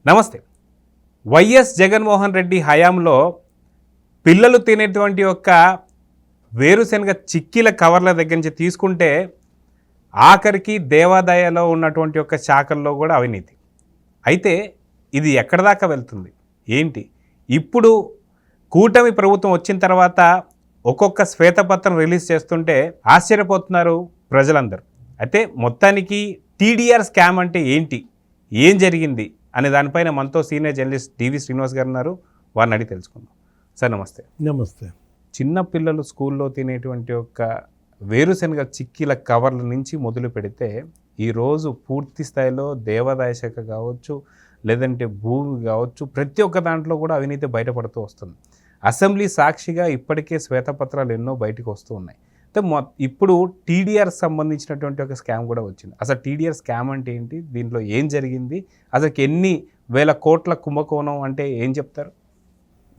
నమస్తే. వైఎస్ జగన్మోహన్ రెడ్డి హయాంలో పిల్లలు తినేటువంటి యొక్క వేరుశనగ చిక్కీల కవర్ల దగ్గర నుంచి తీసుకుంటే ఆఖరికి దేవాదాయలో ఉన్నటువంటి యొక్క శాఖల్లో కూడా అవినీతి. అయితే ఇది ఎక్కడ దాకా వెళ్తుంది ఏంటి? ఇప్పుడు కూటమి ప్రభుత్వం వచ్చిన తర్వాత ఒక్కొక్క శ్వేతపత్రం రిలీజ్ చేస్తుంటే ఆశ్చర్యపోతున్నారు ప్రజలందరూ. అయితే మొత్తానికి టీడీఆర్ స్కామ్ అంటే ఏంటి, ఏం జరిగింది అనే దానిపైన మనతో సీనియర్ జర్నలిస్ట్ డివి శ్రీనివాస్ గారు ఉన్నారు. వారిని అడిగి తెలుసుకుందాం. సార్ నమస్తే. నమస్తే. చిన్న పిల్లలు స్కూల్లో తినేటువంటి ఒక వేరుశనగ చిక్కీల కవర్ల నుంచి మొదలు పెడితే ఈరోజు పూర్తి స్థాయిలో దేవాదాయ శాఖ కావచ్చు, లేదంటే భూమి కావచ్చు, ప్రతి ఒక్క దాంట్లో కూడా అవినీతి బయటపడుతూ వస్తుంది. అసెంబ్లీ సాక్షిగా ఇప్పటికే శ్వేతపత్రాలు ఎన్నో బయటకు వస్తూ ఉన్నాయి. అయితే ఇప్పుడు టీడీఆర్ సంబంధించినటువంటి ఒక స్కామ్ కూడా వచ్చింది. అసలు టీడీఆర్ స్కామ్ అంటే ఏంటి, దీంట్లో ఏం జరిగింది, అసలు ఎన్ని వేల కోట్ల కుంభకోణం అంటే ఏం చెప్తారు?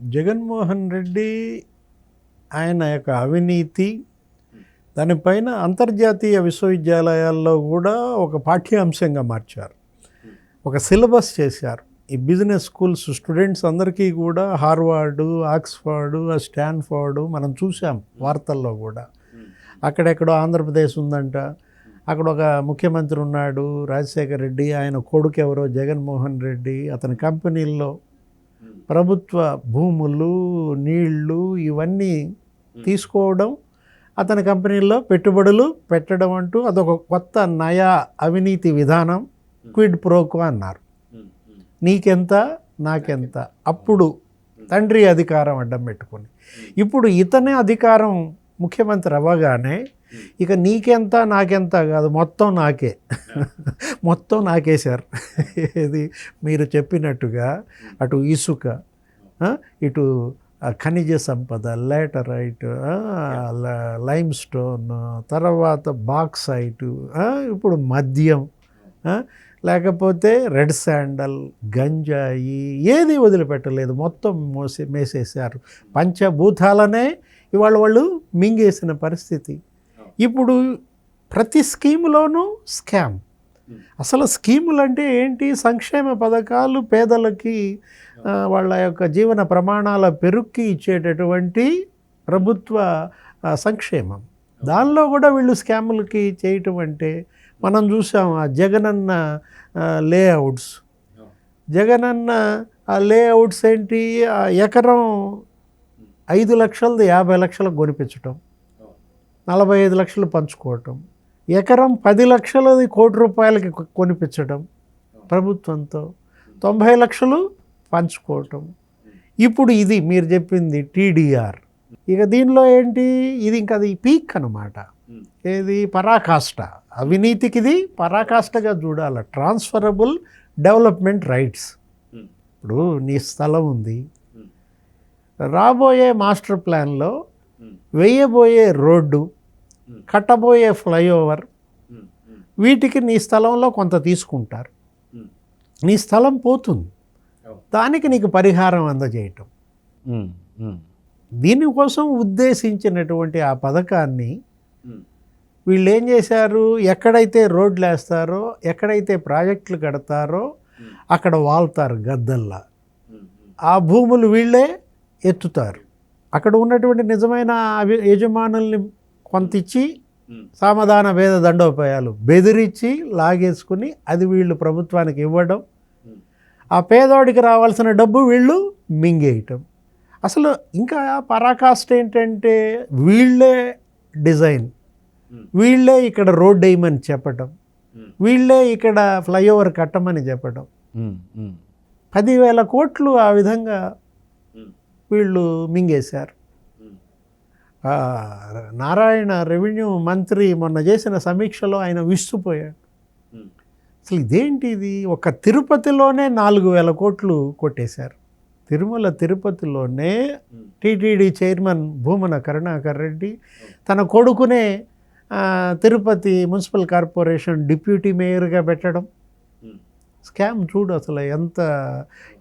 జగన్మోహన్ రెడ్డి ఆయన యొక్క అవినీతి దానిపైన అంతర్జాతీయ విశ్వవిద్యాలయాల్లో కూడా ఒక పాఠ్యాంశంగా మార్చారు, ఒక సిలబస్ చేశారు. ఈ బిజినెస్ స్కూల్స్ స్టూడెంట్స్ అందరికీ కూడా హార్వర్డు, ఆక్స్ఫర్డు, స్టాన్ఫోర్డు మనం చూసాం వార్తల్లో కూడా. అక్కడెక్కడో ఆంధ్రప్రదేశ్ ఉందంట, అక్కడ ఒక ముఖ్యమంత్రి ఉన్నాడు రాజశేఖర రెడ్డి, ఆయన కొడుకు ఎవరో జగన్మోహన్ రెడ్డి, అతని కంపెనీల్లో ప్రభుత్వ భూములు, నీళ్లు ఇవన్నీ తీసుకోవడం, అతని కంపెనీల్లో పెట్టుబడులు పెట్టడం అంటూ అదొక కొత్త నయా అవినీతి విధానం, క్విడ్ ప్రోకో అన్నారు. నీకెంత నాకెంత. అప్పుడు తండ్రి అధికారం అడ్డం పెట్టుకొని, ఇప్పుడు ఇతనే అధికారం ముఖ్యమంత్రి అవ్వగానే ఇక నీకెంత నాకెంత కాదు, మొత్తం నాకే, మొత్తం నాకేశారు. ఇది మీరు చెప్పినట్టుగా అటు ఇసుక, ఇటు ఖనిజ సంపద, లేటరైట్, లైమ్ స్టోన్, తర్వాత బాక్సైట్, ఇప్పుడు మద్యం, లేకపోతే రెడ్ శాండల్, గంజాయి, ఏది వదిలిపెట్టలేదు, మొత్తం మేసేశారు. పంచభూతాలనే ఇవాళ వాళ్ళు మింగేసిన పరిస్థితి. ఇప్పుడు ప్రతి స్కీములోనూ స్కామ్. అసలు స్కీములు అంటే ఏంటి? సంక్షేమ పథకాలు పేదలకి వాళ్ళ యొక్క జీవన ప్రమాణాల పెరుక్కి ఇచ్చేటటువంటి ప్రభుత్వ సంక్షేమం. దానిలో కూడా వీళ్ళు స్కాములకి చేయటం అంటే మనం చూసాం. ఆ జగనన్న లేఅవుట్స్, జగనన్న ఆ లేఅవుట్స్ ఏంటి, ఆ ఎకరం 5 లక్షలది 50 లక్షలకు కొనిపించటం, 45 లక్షలు పంచుకోవటం, ఎకరం 10 లక్షలది ₹1,00,00,000కి కొనిపించడం ప్రభుత్వంతో, 90 లక్షలు పంచుకోవటం. ఇప్పుడు ఇది మీరు చెప్పింది టీడీఆర్. ఇక దీనిలో ఏంటి, ఇది ఇంకా అది పీక్ అన్నమాట. ఏది పరాకాష్ట, అవినీతికి ఇది పరాకాష్టగా చూడాలి. Transferable development rights. ఇప్పుడు నీ స్థలం ఉంది, రాబోయే మాస్టర్ ప్లాన్లో వేయబోయే రోడ్డు, కట్టబోయే ఫ్లైఓవర్, వీటికి నీ స్థలంలో కొంత తీసుకుంటారు. నీ స్థలం పోతుంది, దానికి నీకు పరిహారం అందజేయటం. దీనికోసం ఉద్దేశించినటువంటి ఆ పథకాన్ని వీళ్ళు ఏం చేశారు, ఎక్కడైతే రోడ్లు వేస్తారో, ఎక్కడైతే ప్రాజెక్టులు కడతారో అక్కడ వాళ్తారు గద్దల్లా. ఆ భూములు వీళ్ళే ఎత్తుతారు. అక్కడ ఉన్నటువంటి నిజమైన యజమానుల్ని కొంత ఇచ్చి సామధాన భేద దండోపాయాలు బెదిరించి లాగేసుకుని అది వీళ్ళు ప్రభుత్వానికి ఇవ్వడం, ఆ పేదోడికి రావాల్సిన డబ్బు వీళ్ళు మింగేయటం. అసలు ఇంకా పరాకాష్ట ఏంటంటే వీళ్ళే డిజైన్, వీళ్ళే ఇక్కడ రోడ్ వేయమని చెప్పటం, వీళ్ళే ఇక్కడ ఫ్లైఓవర్ కట్టమని చెప్పటం. 10,000 కోట్లు ఆ విధంగా వీళ్ళు మింగేశారు. నారాయణ రెవెన్యూ మంత్రి మొన్న చేసిన సమీక్షలో ఆయన విస్తుపోయాడు. అసలు ఇదేంటి ఇది, ఒక తిరుపతిలోనే 4,000 కోట్లు కొట్టేశారు. తిరుమల తిరుపతిలోనే టీటీడీ చైర్మన్ భూమన కరుణాకర్ రెడ్డి తన కొడుకునే తిరుపతి మున్సిపల్ కార్పొరేషన్ డిప్యూటీ మేయర్గా పెట్టడం. స్కామ్ చూడు అసలు ఎంత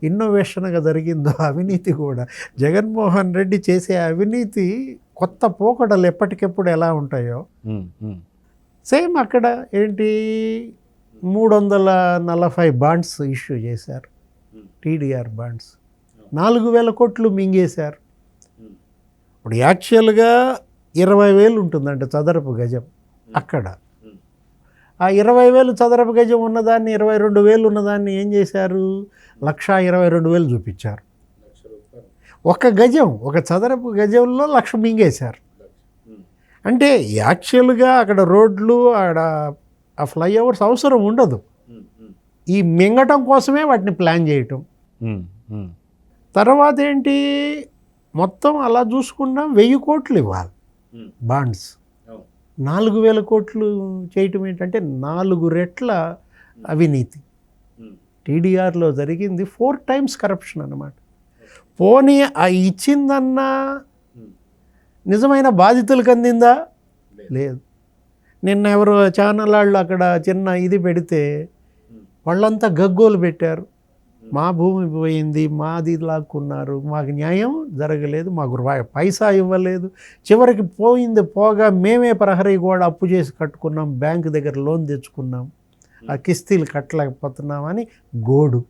ఇన్నోవేషన్గా జరిగిందో. అవినీతి కూడా జగన్మోహన్ రెడ్డి చేసే అవినీతి కొత్త పోకడలు ఎప్పటికెప్పుడు ఎలా ఉంటాయో సేమ్ అక్కడ ఏంటి 340 బాండ్స్ ఇష్యూ చేశారు. టీడీఆర్ బాండ్స్ 4,000 కోట్లు మింగేశారు. ఇప్పుడు యాక్చువల్గా 20,000 ఉంటుందంట చదరపు గజం అక్కడ. ఆ 20,000 చదరపు గజం ఉన్నదాన్ని 22,000 ఉన్నదాన్ని ఏం చేశారు, 1,22,000 చూపించారు. ఒక గజం, ఒక చదరపు గజంలో 1,00,000 మింగేశారు. అంటే యాక్చువల్గా అక్కడ రోడ్లు, అక్కడ ఆ ఫ్లైఓవర్స్ అవసరం ఉండదు. ఈ మింగటం కోసమే వాటిని ప్లాన్ చేయటం. తర్వాత ఏంటి, మొత్తం అలా చూసుకున్నా 1,000 కోట్లు ఇవ్వాలి బాండ్స్. 4,000 కోట్లు చేయటం ఏంటంటే 4 రెట్ల అవినీతి. టీడీఆర్లో జరిగింది 4 times కరప్షన్ అన్నమాట. పోనీ ఆ ఇచ్చిందన్నా నిజమైన బాధితులకు అందిందా? లేదు. నిన్న ఎవరు ఛానల్ వాళ్ళు అక్కడ చిన్న ఇది పెడితే వాళ్ళంతా గగ్గోలు పెట్టారు. మా భూమి పోయింది, మాది లాక్కున్నారు, మాకు న్యాయం జరగలేదు, మాకు పైసా ఇవ్వలేదు, చివరికి పోయింది పోగా మేమే ప్రహరీ కూడా అప్పు చేసి కట్టుకున్నాం, బ్యాంకు దగ్గర లోన్ తెచ్చుకున్నాం, ఆ కిస్తీలు కట్టలేకపోతున్నామని గోడు.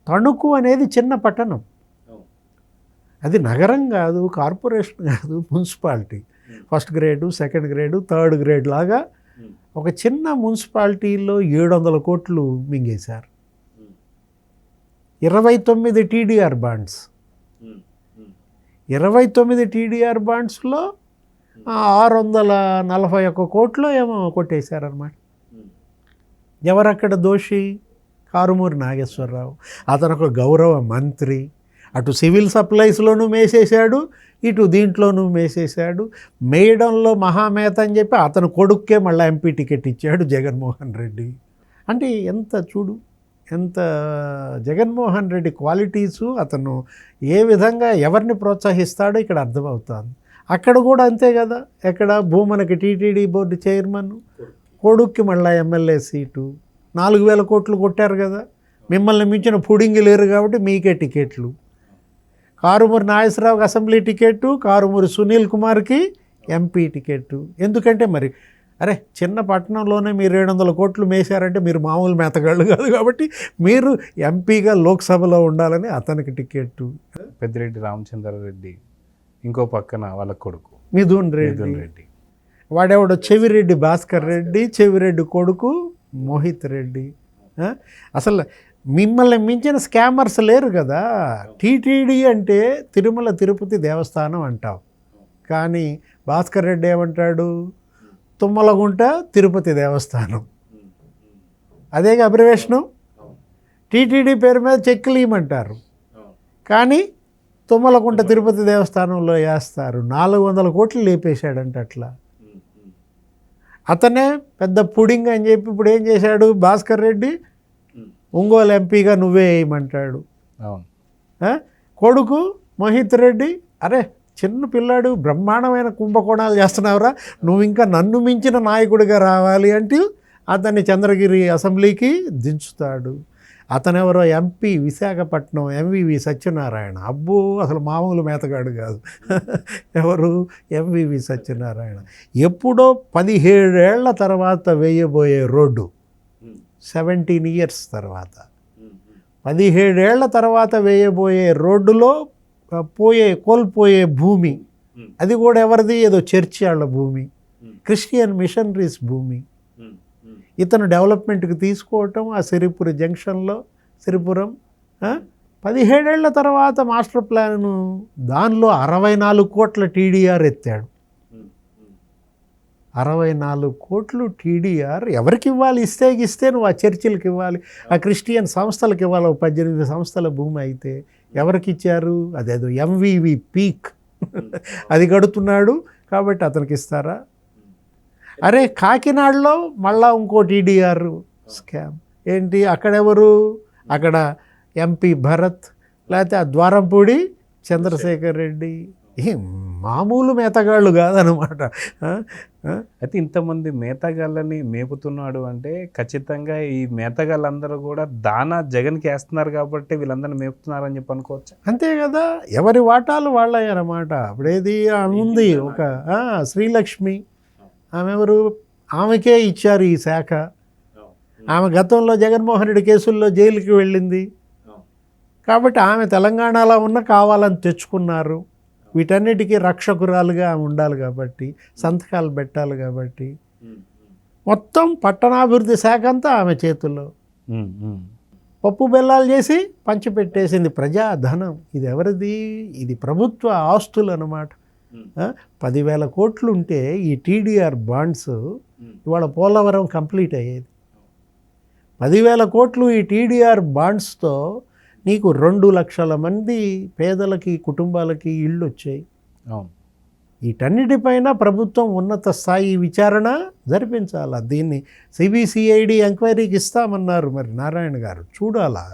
తణుకు అనేది చిన్న పట్టణం, అది నగరం కాదు, కార్పొరేషన్ కాదు, municipality. 1st grade, 2nd grade, 3rd grade లాగా ఒక చిన్న మున్సిపాలిటీలో 700 కోట్లు మింగేశారు. 29 టీడీఆర్ బాండ్స్, 29 టీడీఆర్ బాండ్స్లో 641 కోట్లు ఏమో కొట్టేశారన్నమాట. ఎవరక్కడ దోషి? కారుమూరి నాగేశ్వరరావు. అతను ఒక గౌరవ మంత్రి. అటు సివిల్ సప్లైస్లోనూ మేసేశాడు, ఇటు దీంట్లోనూ మేసేశాడు. మేయడంలో మహామేత అని చెప్పి అతను కొడుక్కే మళ్ళీ ఎంపీ టికెట్ ఇచ్చాడు జగన్మోహన్ రెడ్డి. అంటే ఎంత చూడు, ఎంత జగన్మోహన్ రెడ్డి క్వాలిటీసు, అతను ఏ విధంగా ఎవరిని ప్రోత్సహిస్తాడో ఇక్కడ అర్థమవుతుంది. అక్కడ కూడా అంతే కదా. ఎక్కడ భూమనకి టీటీడీ బోర్డు చైర్మన్ కొడుక్కి మళ్ళీ ఎమ్మెల్యే సీటు. 4,000 కోట్లు కొట్టారు కదా. మిమ్మల్ని మించిన పుడింగి లేరు కాబట్టి మీకే టికెట్లు. కారుమూరి నాగేశ్వరరావుకి అసెంబ్లీ టికెట్టు, కారుమూరి సునీల్ కుమార్కి ఎంపీ టికెట్టు. ఎందుకంటే మరి అరే చిన్న పట్టణంలోనే మీరు 700 కోట్లు మేశారంటే మీరు మామూలు మేతగాళ్ళు కాదు కాబట్టి మీరు ఎంపీగా లోక్సభలో ఉండాలని అతనికి టికెట్టు. పెద్దిరెడ్డి రామచంద్రారెడ్డి ఇంకో పక్కన వాళ్ళ కొడుకు మిథున్ రెడ్డి. వాడెవడో చెవిరెడ్డి భాస్కర్ రెడ్డి, చెవిరెడ్డి కొడుకు మోహిత్ రెడ్డి. అసలు మిమ్మల్ని మించిన స్కామర్స్ లేరు కదా. టీటీడీ అంటే తిరుమల తిరుపతి దేవస్థానం అంటావు, కానీ భాస్కర్ రెడ్డి ఏమంటాడు, తుమ్మలగుంట తిరుపతి దేవస్థానం. అదేగా అబ్రివేషను. టీటీడీ పేరు మీద చెక్కులు ఇవ్వమంటారు, కానీ తుమ్మలగుంట తిరుపతి దేవస్థానంలో వేస్తారు. 400 కోట్లు లేపేశాడంట. అట్లా అతనే పెద్ద పుడింగ్ అని చెప్పి ఇప్పుడు ఏం చేశాడు భాస్కర్ రెడ్డి, ఒంగోలు ఎంపీగా నువ్వే వేయమంటాడు. కొడుకు మోహిత్ రెడ్డి, అరే చిన్న పిల్లాడు బ్రహ్మాండమైన కుంభకోణాలు చేస్తున్నావురా, నువ్వు ఇంకా నన్ను మించిన నాయకుడిగా రావాలి అంటూ అతన్ని చంద్రగిరి అసెంబ్లీకి దించుతాడు. అతనెవరో ఎంపీ విశాఖపట్నం ఎంవివి సత్యనారాయణ. అబ్బో అసలు మామూలు మేతగాడు కాదు. ఎవరు? ఎంవివి సత్యనారాయణ. ఎప్పుడో 17 ఏళ్ల తర్వాత వేయబోయే రోడ్డు, 17 years తర్వాత, 17 ఏళ్ల తర్వాత వేయబోయే రోడ్డులో కోల్పోయే భూమి, అది కూడా ఎవరిది? ఏదో చర్చి వాళ్ళ భూమి, క్రిస్టియన్ మిషనరీస్ భూమి. ఇతను డెవలప్మెంట్కి తీసుకోవటం ఆ సిరిపురం జంక్షన్లో, సిరిపురం 17 ఏళ్ల తర్వాత మాస్టర్ ప్లాను, దానిలో 64 కోట్ల టీడీఆర్ ఎత్తాడు. 64 కోట్లు టీడీఆర్ ఎవరికి ఇవ్వాలి? ఇస్తే నువ్వు ఆ చర్చిలకు ఇవ్వాలి, ఆ క్రిస్టియన్ సంస్థలకు ఇవ్వాలి. 18 సంస్థల భూమి అయితే ఎవరికి ఇచ్చారు? అదేదో ఎంవివి పీక్ అది కడుతున్నాడు కాబట్టి అతనికి ఇస్తారా? అరే కాకినాడలో మళ్ళా ఇంకో టీడీఆర్ స్కామ్ ఏంటి? అక్కడెవరు? అక్కడ ఎంపీ భరత్, లేకపోతే ఆ ద్వారంపూడి చంద్రశేఖర్ రెడ్డి. మామూలు మేతగాళ్ళు కాదనమాట. అయితే ఇంతమంది మేతగాళ్ళని మేపుతున్నాడు అంటే ఖచ్చితంగా ఈ మేతగాళ్ళందరూ కూడా దానా జగన్కి వేస్తున్నారు కాబట్టి వీళ్ళందరినీ మేపుతున్నారని చెప్పి అనుకోవచ్చు. అంతే కదా, ఎవరి వాటాలు వాళ్ళయ్యారన్నమాట. అప్పుడేది ఉంది ఒక శ్రీలక్ష్మి, ఆమె ఎవరు? ఆమెకే ఇచ్చారు ఈ శాఖ. ఆమె గతంలో జగన్మోహన్ రెడ్డి కేసుల్లో జైలుకి వెళ్ళింది. కాబట్టి ఆమె తెలంగాణలో ఉన్న కావాలని తెచ్చుకున్నారు. వీటన్నిటికీ రక్షకురాలుగా ఆమె ఉండాలి కాబట్టి, సంతకాలు పెట్టాలి కాబట్టి, మొత్తం పట్టణాభివృద్ధి శాఖ అంతా ఆమె చేతుల్లో. పప్పు బెల్లాలు చేసి పంచిపెట్టేసింది ప్రజాధనం. ఇది ఎవరిది? ఇది ప్రభుత్వ ఆస్తులు అన్నమాట. 10,000 కోట్లు ఉంటే ఈ టీడీఆర్ బాండ్స్ ఇవాళ పోలవరం కంప్లీట్ అయ్యేది. 10,000 కోట్లు ఈ టీడీఆర్ బాండ్స్తో నీకు 2 లక్షల మంది పేదలకి కుటుంబాలకి ఇళ్ళు వచ్చాయి. వీటన్నిటిపైన ప్రభుత్వం ఉన్నత స్థాయి విచారణ జరిపించాలి. దీన్ని సిబిసిఐడి ఎంక్వైరీకి ఇస్తామన్నారు మరి నారాయణ గారు. చూడాలా,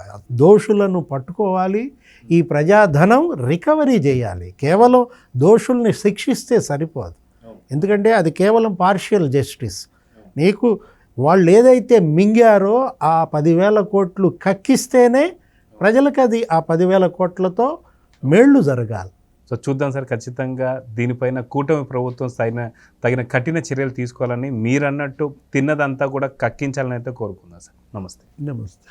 దోషులను పట్టుకోవాలి, ఈ ప్రజాధనం రికవరీ చేయాలి. కేవలం దోషుల్ని శిక్షిస్తే సరిపోదు, ఎందుకంటే అది కేవలం పార్షియల్ జస్టిస్. నీకు వాళ్ళు ఏదైతే మింగారో ఆ 10,000 కోట్లు కక్కిస్తేనే ప్రజలకు అది ఆ 10,000 కోట్లతో మేళ్ళు జరగాలి. సో చూద్దాం సార్, ఖచ్చితంగా దీనిపైన కూటమి ప్రభుత్వం తగిన కఠిన చర్యలు తీసుకోవాలని, మీరన్నట్టు తిన్నదంతా కూడా కక్కించాలని అయితే కోరుకుందాం సార్. నమస్తే. నమస్తే.